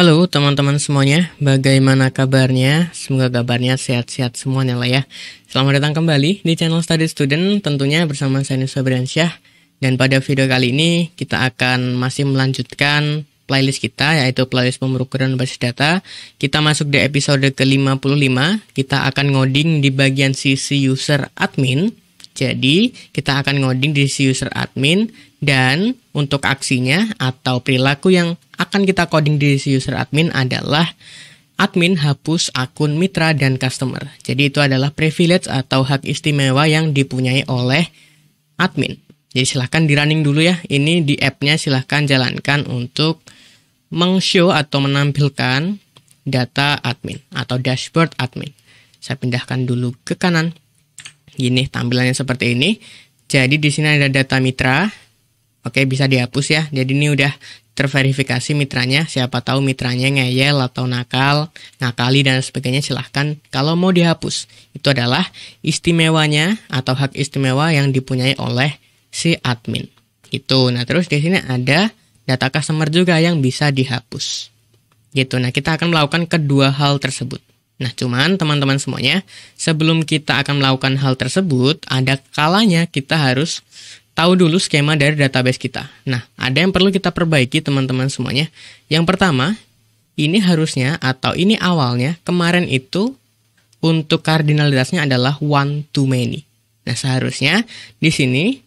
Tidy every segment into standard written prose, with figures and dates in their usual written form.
Halo teman-teman semuanya, bagaimana kabarnya? Semoga kabarnya sehat-sehat semuanya lah ya. Selamat datang kembali di channel Study Student, tentunya bersama saya Nusa Briansyah. Dan pada video kali ini kita akan masih melanjutkan playlist kita, yaitu playlist pemrograman basis data. Kita masuk di episode ke-55, kita akan ngoding di bagian sisi user admin. Jadi kita akan ngoding di sisi user admin, dan untuk aksinya atau perilaku yang akan kita coding di sisi user admin adalah admin hapus akun mitra dan customer. Jadi itu adalah privilege atau hak istimewa yang dipunyai oleh admin. Jadi silahkan di running dulu ya. Ini di app-nya silahkan jalankan untuk meng-show atau menampilkan data admin atau dashboard admin. Saya pindahkan dulu ke kanan. Gini tampilannya seperti ini. Jadi di sini ada data mitra. Oke, bisa dihapus ya. Jadi ini udah terverifikasi mitranya. Siapa tahu mitranya ngeyel atau nakal, ngakali dan sebagainya, silahkan kalau mau dihapus. Itu adalah istimewanya atau hak istimewa yang dipunyai oleh si admin. Gitu. Nah, terus di sini ada data customer juga yang bisa dihapus. Gitu. Nah, kita akan melakukan kedua hal tersebut. Nah, cuman teman-teman semuanya, sebelum kita akan melakukan hal tersebut, ada kalanya kita harus tahu dulu skema dari database kita. Nah, ada yang perlu kita perbaiki teman-teman semuanya. Yang pertama, ini harusnya atau ini awalnya kemarin itu untuk kardinalitasnya adalah one to many. Nah, seharusnya di sini,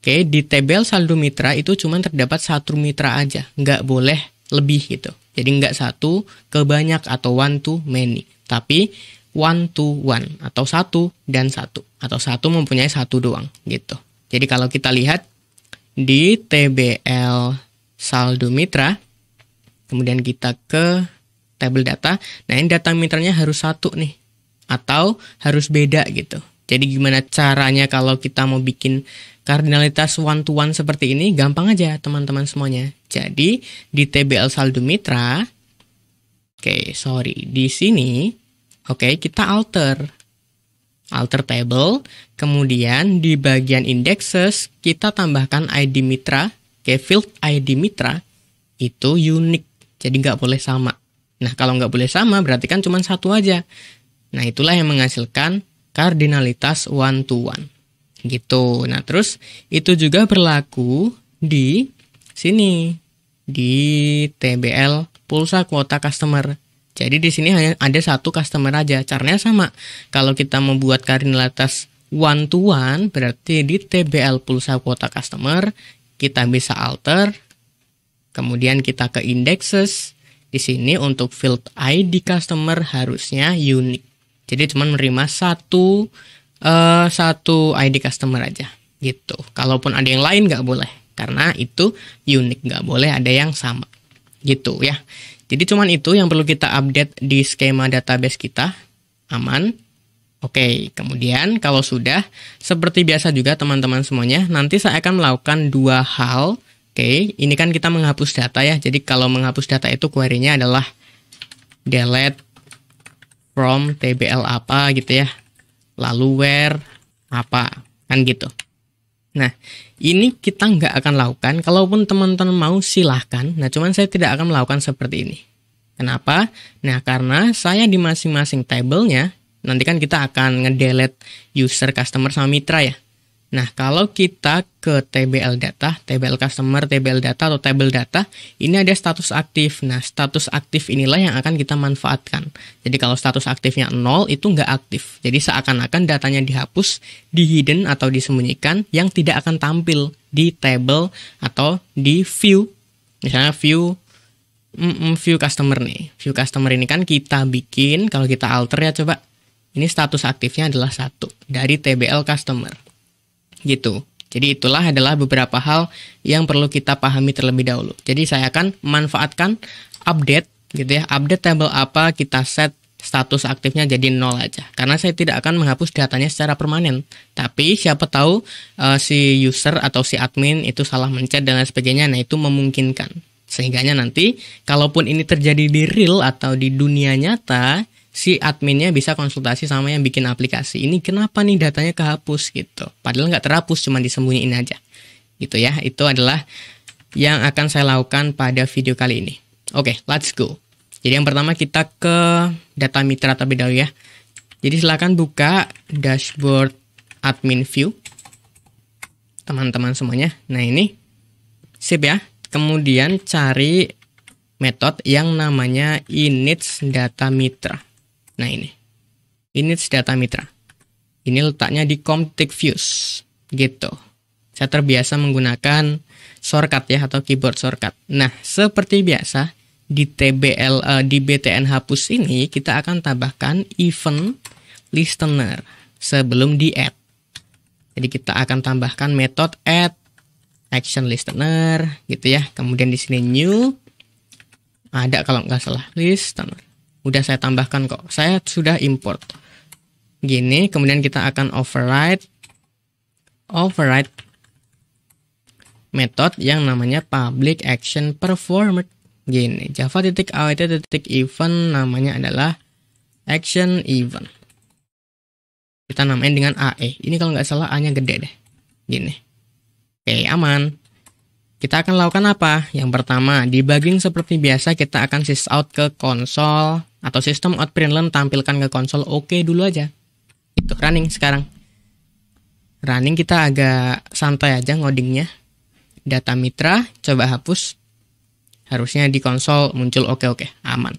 di tabel saldo mitra itu cuma terdapat satu mitra aja, nggak boleh lebih gitu. Jadi nggak satu ke banyak atau one to many, tapi one to one atau satu dan satu atau satu mempunyai satu doang gitu. Jadi kalau kita lihat di TBL saldo mitra, kemudian kita ke tabel data, nah ini data mitranya harus satu nih, atau harus beda gitu. Jadi gimana caranya kalau kita mau bikin kardinalitas one to one seperti ini? Gampang aja teman-teman semuanya. Jadi di TBL saldo mitra, di sini, kita alter table, kemudian di bagian indexes kita tambahkan ID mitra, field ID mitra itu unique, jadi nggak boleh sama. Nah, kalau nggak boleh sama berarti kan cuma satu aja. Nah, itulah yang menghasilkan kardinalitas one to one gitu. Nah, terus itu juga berlaku di sini di TBL pulsa kuota customer. Jadi di sini hanya ada satu customer aja. Caranya sama. Kalau kita membuat kardinalitas one to one, berarti di TBL pulsa kuota customer kita bisa alter. Kemudian kita ke indexes. Di sini untuk field ID customer harusnya unique. Jadi cuma menerima satu ID customer aja gitu. Kalaupun ada yang lain nggak boleh, karena itu unique, nggak boleh ada yang sama gitu ya. Jadi cuman itu yang perlu kita update di skema database kita. Aman. Oke, kemudian kalau sudah, seperti biasa juga teman-teman semuanya, nanti saya akan melakukan dua hal. Ini kan kita menghapus data ya. Jadi kalau menghapus data itu query-nya adalah delete from TBL apa gitu ya. Lalu where apa, kan gitu. Nah, ini kita nggak akan lakukan. Kalaupun teman-teman mau silahkan. Nah, cuman saya tidak akan melakukan seperti ini. Kenapa? Nah, karena saya di masing-masing tabelnya, nanti kan kita akan ngedelete user, customer, sama mitra ya. Nah, kalau kita ke TBL data, TBL customer, TBL data, atau table data, ini ada status aktif. Nah, status aktif inilah yang akan kita manfaatkan. Jadi kalau status aktifnya 0, itu nggak aktif. Jadi seakan-akan datanya dihapus, di-hidden atau disembunyikan, yang tidak akan tampil di table atau di view. Misalnya view customer nih. View customer ini kan kita bikin, kalau kita alter ya coba. Ini status aktifnya adalah 1 dari TBL customer. Gitu. Jadi itulah adalah beberapa hal yang perlu kita pahami terlebih dahulu. Jadi saya akan memanfaatkan update gitu ya. Update table apa kita set status aktifnya jadi 0 aja. Karena saya tidak akan menghapus datanya secara permanen. Tapi siapa tahu si user atau si admin itu salah mencet dan lain sebagainya. Nah, itu memungkinkan. Sehingganya nanti kalaupun ini terjadi di real atau di dunia nyata, si adminnya bisa konsultasi sama yang bikin aplikasi. Ini kenapa nih datanya kehapus gitu. Padahal nggak terhapus, cuma disembunyiin aja. Gitu ya, itu adalah yang akan saya lakukan pada video kali ini. Oke, let's go. Jadi yang pertama kita ke data mitra terlebih dahulu ya. Jadi silakan buka dashboard admin view. Teman-teman semuanya. Nah ini. Sip ya. Kemudian cari metode yang namanya inits data mitra. Nah ini. Inits data mitra. Ini letaknya di config views. Gitu. Saya terbiasa menggunakan shortcut ya atau keyboard shortcut. Nah, seperti biasa di di BTN hapus ini kita akan tambahkan event listener sebelum di add. Jadi kita akan tambahkan metode add action listener gitu ya. Kemudian di sini new ada kalau nggak salah listener. Udah saya tambahkan kok. Saya sudah import. Gini, kemudian kita akan override metode yang namanya public action performed. Gini, java.awt.event namanya adalah action event. Kita namain dengan AE. Ini kalau nggak salah A-nya gede deh. Gini. Oke, aman. Kita akan lakukan apa? Yang pertama, debugging seperti biasa kita akan sys out ke konsol atau system out println tampilkan ke konsol. Oke dulu aja. Itu running sekarang. Running kita agak santai aja ngodingnya. Data mitra, coba hapus. Harusnya di konsol muncul oke, aman.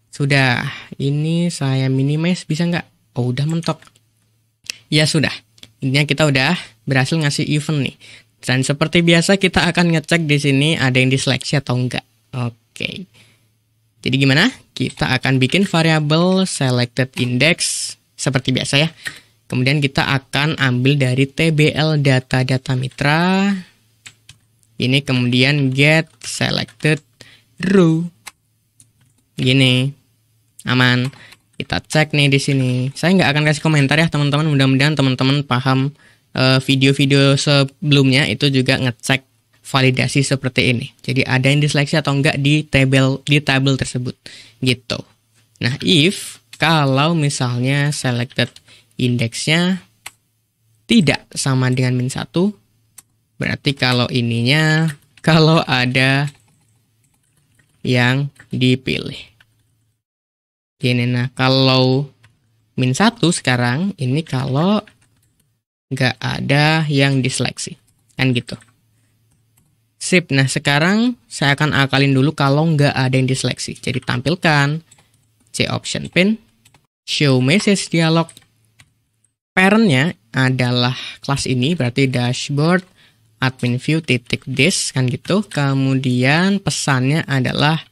Sudah, ini saya minimize bisa nggak? Oh, udah mentok. Ya sudah, intinya kita udah berhasil ngasih event nih. Dan seperti biasa kita akan ngecek di sini ada yang diseleksi atau enggak. Oke. Jadi gimana? Kita akan bikin variabel selected index seperti biasa ya. Kemudian kita akan ambil dari tbl data mitra. Ini kemudian get selected row. Gini. Aman. Kita cek nih di sini. Saya nggak akan kasih komentar ya teman-teman. Mudah-mudahan teman-teman paham video-video sebelumnya itu juga ngecek validasi seperti ini. Jadi ada yang diseleksi atau enggak di tabel tersebut. Gitu. Nah, if kalau misalnya selected indeksnya tidak sama dengan -1, berarti kalau ada yang dipilih. Gini, nah kalau -1 sekarang, ini kalau nggak ada yang diseleksi. Kan gitu. Sip, nah sekarang saya akan akalin dulu kalau nggak ada yang diseleksi. Jadi tampilkan option pin, show message dialog. Parentnya adalah kelas ini, berarti dashboard admin view .this kan gitu. Kemudian pesannya adalah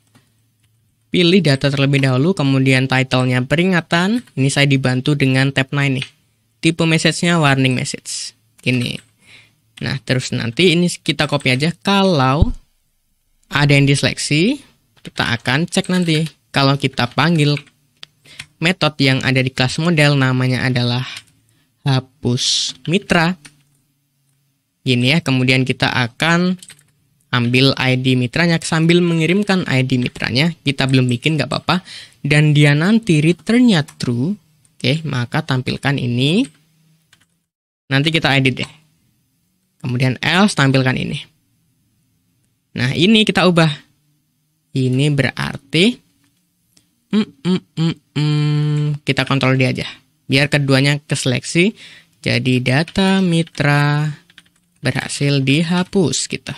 pilih data terlebih dahulu, kemudian title-nya peringatan. Ini saya dibantu dengan tab 9 nih. Tipe message-nya warning message. Ini. Nah, terus nanti ini kita copy aja. Kalau ada yang diseleksi, kita akan cek nanti. Kalau kita panggil metode yang ada di kelas model, namanya adalah hapus mitra. Gini ya, kemudian kita akan ambil ID mitranya sambil mengirimkan ID mitranya. Kita belum bikin, nggak apa-apa. Dan dia nanti return-nya true. Oke, maka tampilkan ini. Nanti kita edit deh. Kemudian else tampilkan ini. Nah, ini kita ubah. Ini berarti kita kontrol dia aja. Biar keduanya keseleksi. Jadi data mitra berhasil dihapus kita.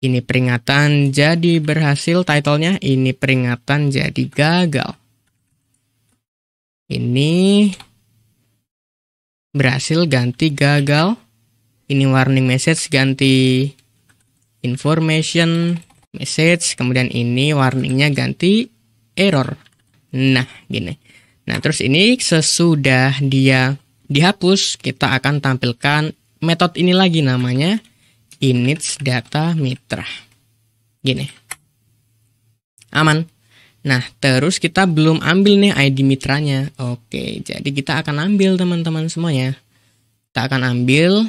Ini peringatan jadi berhasil title-nya. Ini peringatan jadi gagal. Ini berhasil ganti gagal. Ini warning message ganti information message. Kemudian ini warningnya ganti error. Nah, gini. Nah, terus ini sesudah dia dihapus, kita akan tampilkan metode ini lagi namanya inits data mitra. Gini. Aman. Nah, terus kita belum ambil nih ID mitranya. Oke, jadi kita akan ambil teman-teman semuanya. Kita akan ambil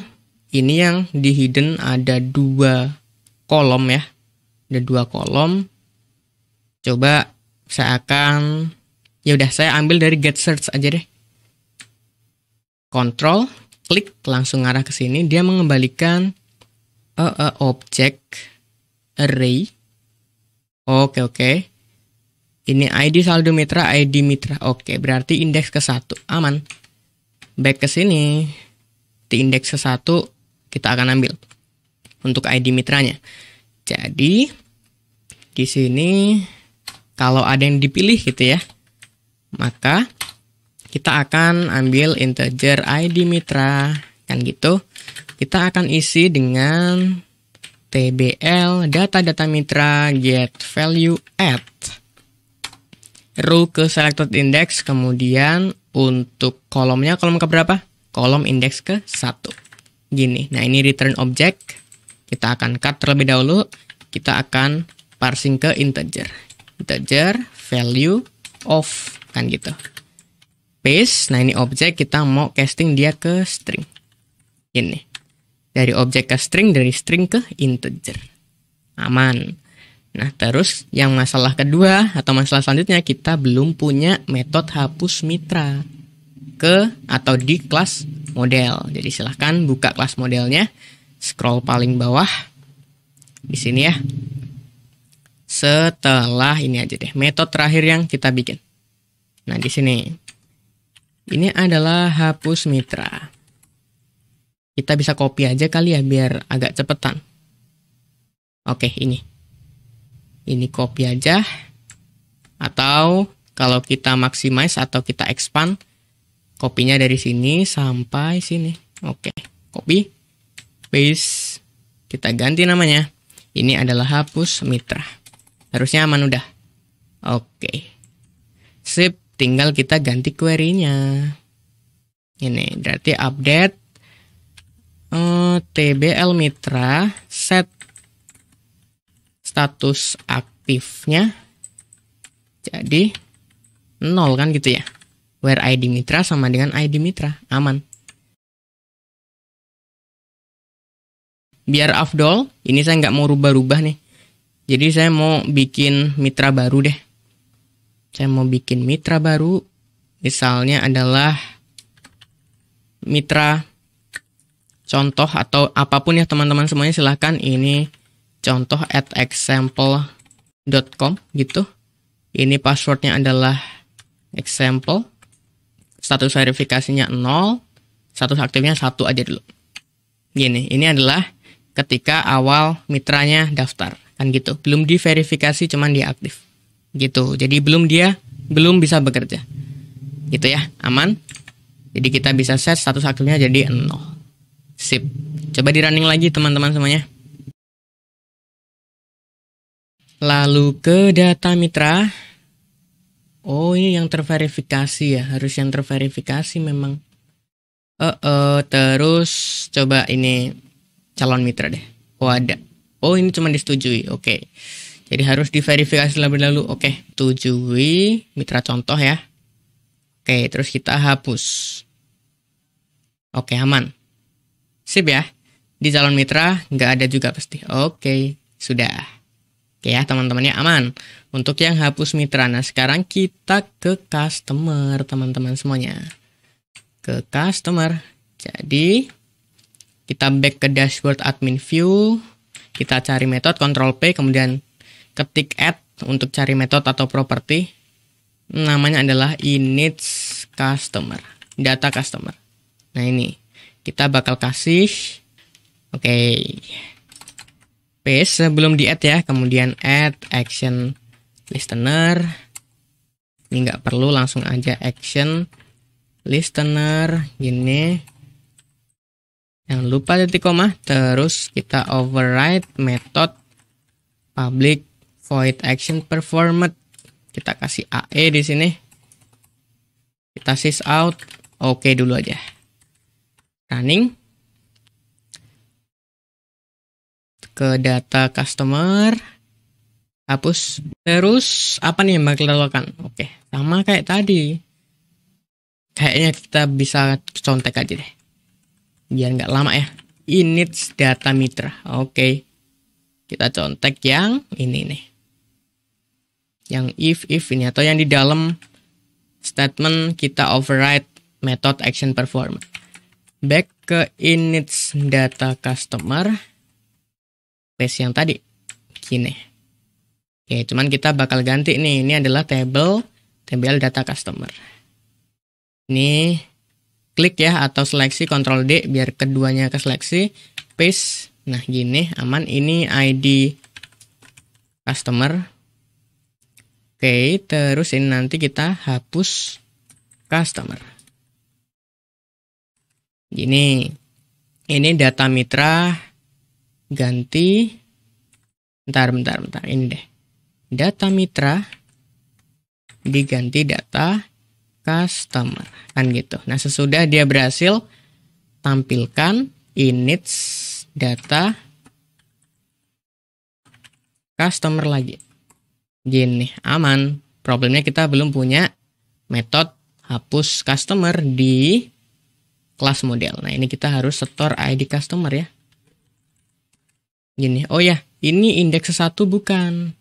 ini yang di hidden ada 2 kolom ya. Ada 2 kolom. Coba saya akan, ya udah saya ambil dari get search aja deh. Control, klik langsung arah ke sini. Dia mengembalikan object array Oke, oke. Ini ID saldo mitra, ID mitra. Oke, berarti indeks ke-1. Aman. Back ke sini. Di indeks ke-1 kita akan ambil untuk ID mitranya. Jadi di sini kalau ada yang dipilih gitu ya, maka kita akan ambil integer ID mitra kan gitu. Kita akan isi dengan tbl data mitra get value add row ke selected index, kemudian untuk kolomnya kolom keberapa? Kolom indeks ke-1. Gini. Nah, ini return object. Kita akan cut terlebih dahulu. Kita akan parsing ke integer. Integer value of kan gitu. Paste. Nah, ini objek kita mau casting dia ke string. Ini. Dari objek ke string, dari string ke integer. Aman. Nah, terus yang masalah kedua atau masalah selanjutnya, kita belum punya metode hapus mitra ke atau di kelas model. Jadi silahkan buka kelas modelnya, scroll paling bawah di sini ya. Setelah ini aja deh, metode terakhir yang kita bikin. Nah, di sini ini adalah hapus mitra. Kita bisa copy aja kali ya biar agak cepetan. Oke, ini copy aja, atau kalau kita maximize atau kita expand, kopinya dari sini sampai sini. Oke, copy, paste, kita ganti namanya. Ini adalah hapus mitra. Harusnya aman udah. Oke, sip, tinggal kita ganti query-nya. Ini berarti update tbl mitra set status aktifnya jadi 0 kan gitu ya. Where ID mitra sama dengan ID mitra. Aman. Biar afdol, ini saya nggak mau rubah-rubah nih. Jadi saya mau bikin mitra baru deh. Saya mau bikin mitra baru. Misalnya adalah mitra contoh atau apapun ya teman-teman semuanya, silahkan. Ini contoh @example.com gitu. Ini passwordnya adalah example. Status verifikasinya 0. Status aktifnya 1 aja dulu. Gini, ini adalah ketika awal mitranya daftar. Kan gitu. Belum diverifikasi, cuman dia aktif. Gitu. Jadi belum bisa bekerja. Gitu ya, aman. Jadi kita bisa set status aktifnya jadi 0. Sip. Coba di running lagi teman-teman semuanya. Lalu ke data mitra. Oh, ini yang terverifikasi ya. Harus yang terverifikasi memang. Terus coba ini calon mitra deh. Oh, ada. Oh, ini cuma disetujui. Oke. Jadi harus diverifikasi lebih dahulu. Oke, setujui mitra contoh ya. Oke, terus kita hapus. Oke, aman. Sip ya. Di calon mitra nggak ada juga pasti. Oke, sudah. Oke ya teman-teman ya, aman. Untuk yang hapus mitra. Nah, sekarang kita ke customer teman-teman semuanya. Ke customer. Jadi kita back ke dashboard admin view. Kita cari metode Ctrl P, kemudian ketik add untuk cari metode atau properti. Namanya adalah init customer, data customer. Nah, ini kita bakal kasih paste sebelum di add ya, kemudian add action listener. Ini nggak perlu, langsung aja action listener gini. Jangan lupa titik koma. Terus kita override method public void action performed. Kita kasih AE di sini. Kita sys out. Oke dulu aja. Running. Ke data customer. Hapus. Terus apa nih yang bakal dilakukan? Oke, sama kayak tadi. Kayaknya kita bisa contek aja deh. Biar nggak lama ya. Init data mitra. Oke. Kita contek yang ini nih. Yang if ini, atau yang di dalam statement kita override method action perform. Back ke init data customer. Paste yang tadi. Gini. Oke, cuman kita bakal ganti nih. Ini adalah table data customer. Ini klik ya atau seleksi Ctrl D biar keduanya ke seleksi. Paste. Nah, gini aman. Ini ID customer. Oke, terus ini nanti kita hapus customer. Gini. Ini data mitra ganti. Bentar. Ini deh. Data mitra diganti data customer. Kan gitu. Nah, sesudah dia berhasil, tampilkan init data customer lagi. Gini, aman. Problemnya kita belum punya metode hapus customer di kelas model. Nah, ini kita harus store ID customer ya. Gini, oh ya, ini indeks 1 bukan.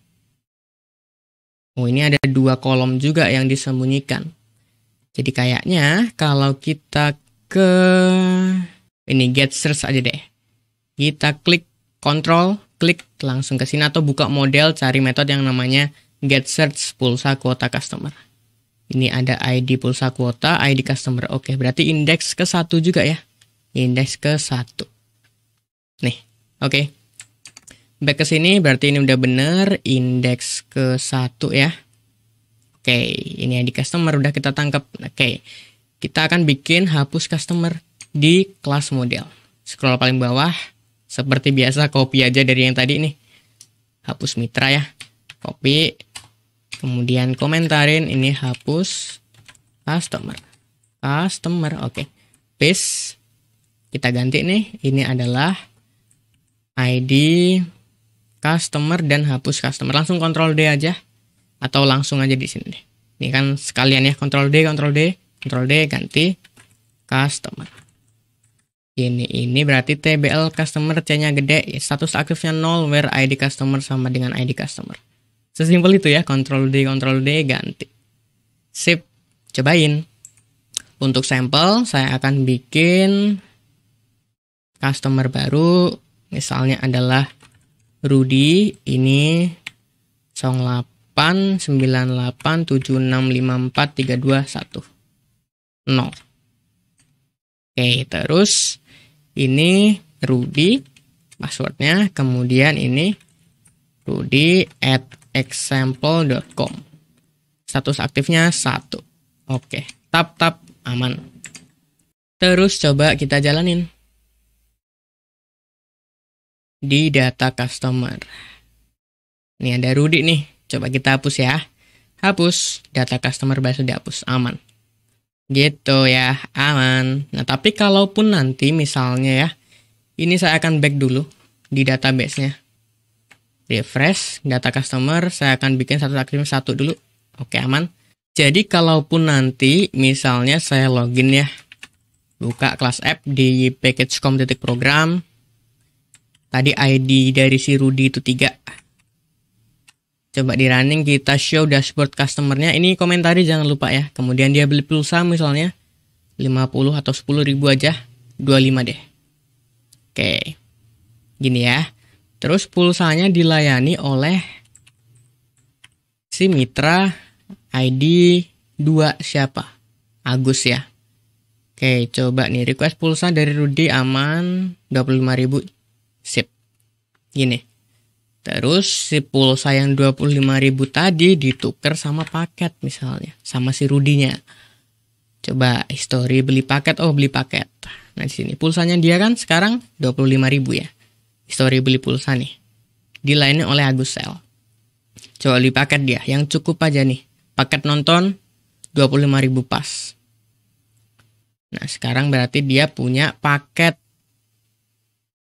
Oh, ini ada 2 kolom juga yang disembunyikan. Jadi kayaknya kalau kita ke ini get search aja deh. Kita klik Ctrl, klik langsung ke sini atau buka model, cari metode yang namanya get search pulsa kuota customer. Ini ada ID pulsa kuota, ID customer. Oke, berarti indeks ke 1 juga ya. Indeks ke 1. Nih, oke. Back ke sini berarti ini udah bener indeks ke 1 ya. Oke, ini ID customer udah kita tangkap. Oke. Kita akan bikin hapus customer di kelas model. Scroll paling bawah seperti biasa copy aja dari yang tadi nih. Hapus mitra ya. Copy. Kemudian komentarin ini hapus customer. Oke. Paste. Kita ganti nih. Ini adalah ID customer dan hapus customer. Langsung Ctrl D aja atau langsung aja di sini deh. Ini kan sekalian ya, Ctrl D ganti customer. Ini berarti TBL customer C-nya gede, status aktifnya 0 where ID customer sama dengan ID customer. Sesimpel itu ya, Ctrl D ganti. Sip. Cobain. Untuk sampel saya akan bikin customer baru, misalnya adalah Rudy, ini 089876543210. Oke, terus ini Rudy passwordnya, kemudian ini rudy@example.com. Status aktifnya 1. Oke, tap aman. Terus coba kita jalanin di data customer. Ini ada Rudy nih. Coba kita hapus ya. Hapus. Data customer berhasil dihapus. Aman. Gitu ya. Aman. Nah, tapi kalaupun nanti misalnya ya. Ini saya akan back dulu di database-nya. Refresh. Data customer. Saya akan bikin status aktifnya 1 dulu. Oke, aman. Jadi kalaupun nanti misalnya saya login ya. Buka kelas app di package.com.program. Tadi ID dari si Rudy itu 3. Coba di running kita show dashboard customer-nya. Ini komentari jangan lupa ya. Kemudian dia beli pulsa misalnya 50 atau 10.000 aja. 25 deh. Oke. Gini ya. Terus pulsanya dilayani oleh si mitra ID 2 siapa? Agus ya. Oke, coba nih request pulsa dari Rudy aman 25.000. Sip. Gini. Terus si pulsa yang 25.000 tadi ditukar sama paket misalnya. Sama si Rudy-nya. Coba history beli paket. Oh, beli paket. Nah, di sini pulsanya dia kan sekarang 25.000 ya. History beli pulsa nih. Dilayani oleh Agus Sel. Coba beli paket dia. Yang cukup aja nih. Paket nonton 25.000 pas. Nah, sekarang berarti dia punya paket.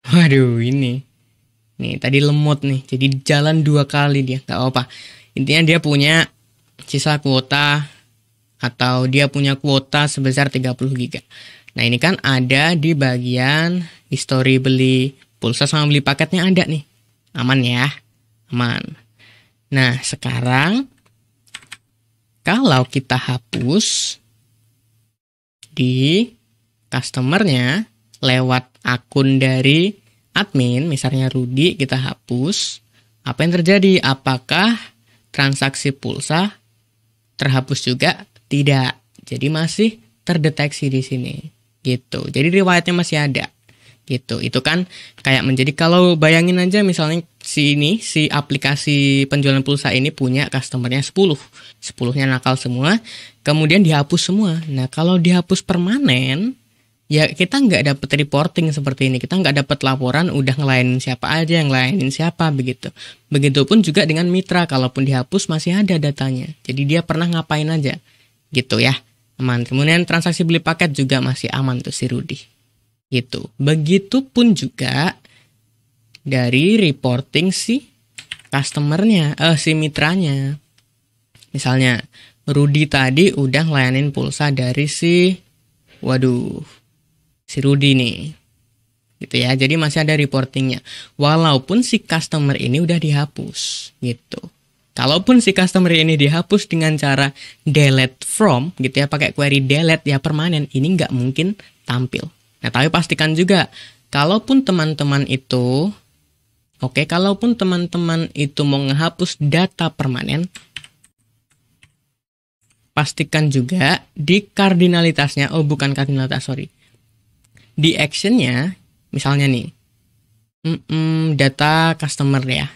Waduh, ini. Nih, tadi lemot nih. Jadi jalan 2 kali dia. Gak apa-apa. Intinya dia punya sisa kuota. Atau dia punya kuota sebesar 30 GB. Nah, ini kan ada di bagian history beli pulsa sama beli paketnya ada nih. Aman ya. Aman. Nah, sekarang kalau kita hapus di customer-nya lewat akun dari admin, misalnya Rudy, kita hapus Apa yang terjadi? Apakah transaksi pulsa terhapus juga? Tidak. Jadi masih terdeteksi di sini. Gitu. Jadi riwayatnya masih ada. Gitu. Itu kan kayak menjadi, kalau bayangin aja misalnya si aplikasi penjualan pulsa ini punya customernya 10. 10-nya nakal semua, kemudian dihapus semua. Nah, kalau dihapus permanen, ya kita nggak dapat reporting seperti ini. Kita nggak dapat laporan udah ngelayanin siapa aja, yang ngelayanin siapa, begitu. Begitupun juga dengan mitra, kalaupun dihapus masih ada datanya. Jadi dia pernah ngapain aja. Gitu ya. Aman. Kemudian transaksi beli paket juga masih aman tuh si Rudy. Gitu. Begitupun juga dari reporting si customernya, si mitranya. Misalnya, Rudy tadi udah ngelayanin pulsa dari si Rudy nih. Gitu ya. Jadi masih ada reportingnya. Walaupun si customer ini udah dihapus. Gitu. Kalaupun si customer ini dihapus dengan cara delete from, gitu ya, pakai query delete ya permanen, ini nggak mungkin tampil. Nah, tapi pastikan juga, kalaupun teman-teman itu mau ngehapus data permanen, pastikan juga di kardinalitasnya, di actionnya, misalnya nih, data customer ya,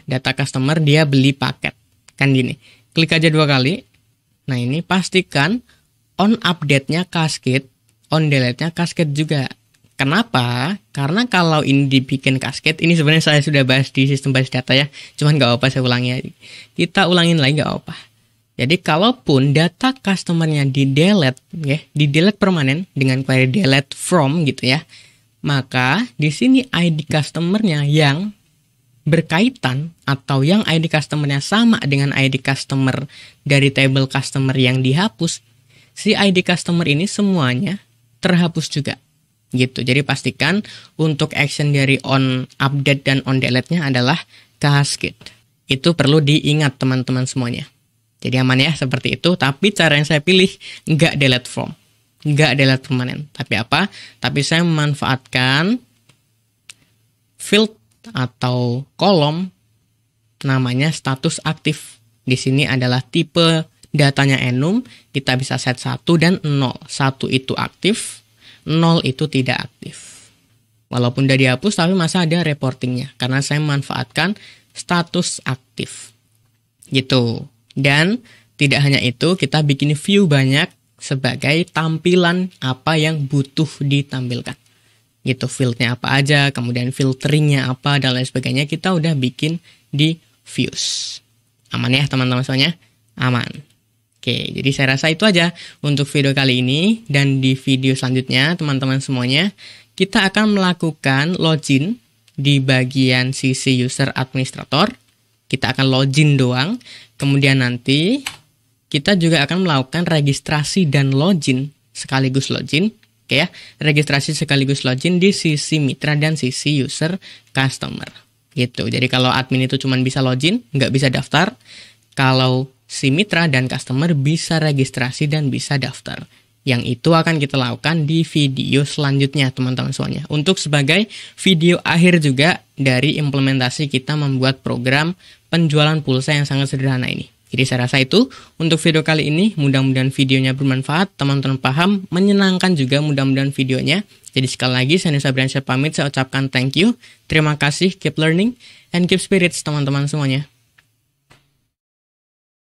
dia beli paket, kan gini, klik aja 2 kali, nah ini pastikan on update-nya cascade, on delete-nya cascade juga. Kenapa? Karena kalau ini dibikin cascade, ini sebenarnya saya sudah bahas di sistem basis data ya, cuman nggak apa-apa saya ulangi aja. Kita ulangin lagi nggak apa-apa. Jadi kalaupun data customernya di-delete permanen dengan query delete from gitu ya, maka di sini ID customernya yang berkaitan atau yang ID customernya sama dengan ID customer dari table customer yang dihapus, si ID customer ini semuanya terhapus juga. Gitu. Jadi pastikan untuk action dari on update dan on delete-nya adalah cascade. Itu perlu diingat teman-teman semuanya. Jadi aman ya seperti itu. Tapi cara yang saya pilih nggak delete from, nggak delete permanen. Tapi apa? Tapi saya memanfaatkan field atau kolom namanya status aktif. Di sini adalah tipe datanya enum. Kita bisa set 1 dan 0. 1 itu aktif, 0 itu tidak aktif. Walaupun udah dihapus tapi masih ada reportingnya. Karena saya memanfaatkan status aktif. Gitu. Dan tidak hanya itu, kita bikin view banyak sebagai tampilan apa yang butuh ditampilkan. Gitu, fieldnya apa aja, kemudian filteringnya apa, dan lain sebagainya. Kita udah bikin di views. Aman ya teman-teman semuanya? Aman. Oke, jadi saya rasa itu aja untuk video kali ini. Dan di video selanjutnya, teman-teman semuanya, kita akan melakukan login di bagian sisi user administrator. Kita akan login doang. Kemudian nanti kita juga akan melakukan registrasi dan login sekaligus login. Oke ya, registrasi sekaligus login di sisi mitra dan sisi user customer. Gitu. Jadi kalau admin itu cuma bisa login, nggak bisa daftar. Kalau si mitra dan customer bisa registrasi dan bisa daftar. Yang itu akan kita lakukan di video selanjutnya teman-teman semuanya. Untuk sebagai video akhir juga dari implementasi kita membuat program penjualan pulsa yang sangat sederhana ini. Jadi saya rasa itu untuk video kali ini. Mudah-mudahan videonya bermanfaat, teman-teman paham, menyenangkan juga mudah-mudahan videonya. Jadi sekali lagi saya Nisa Briansyah pamit, saya ucapkan thank you. Terima kasih, keep learning and keep spirits teman-teman semuanya.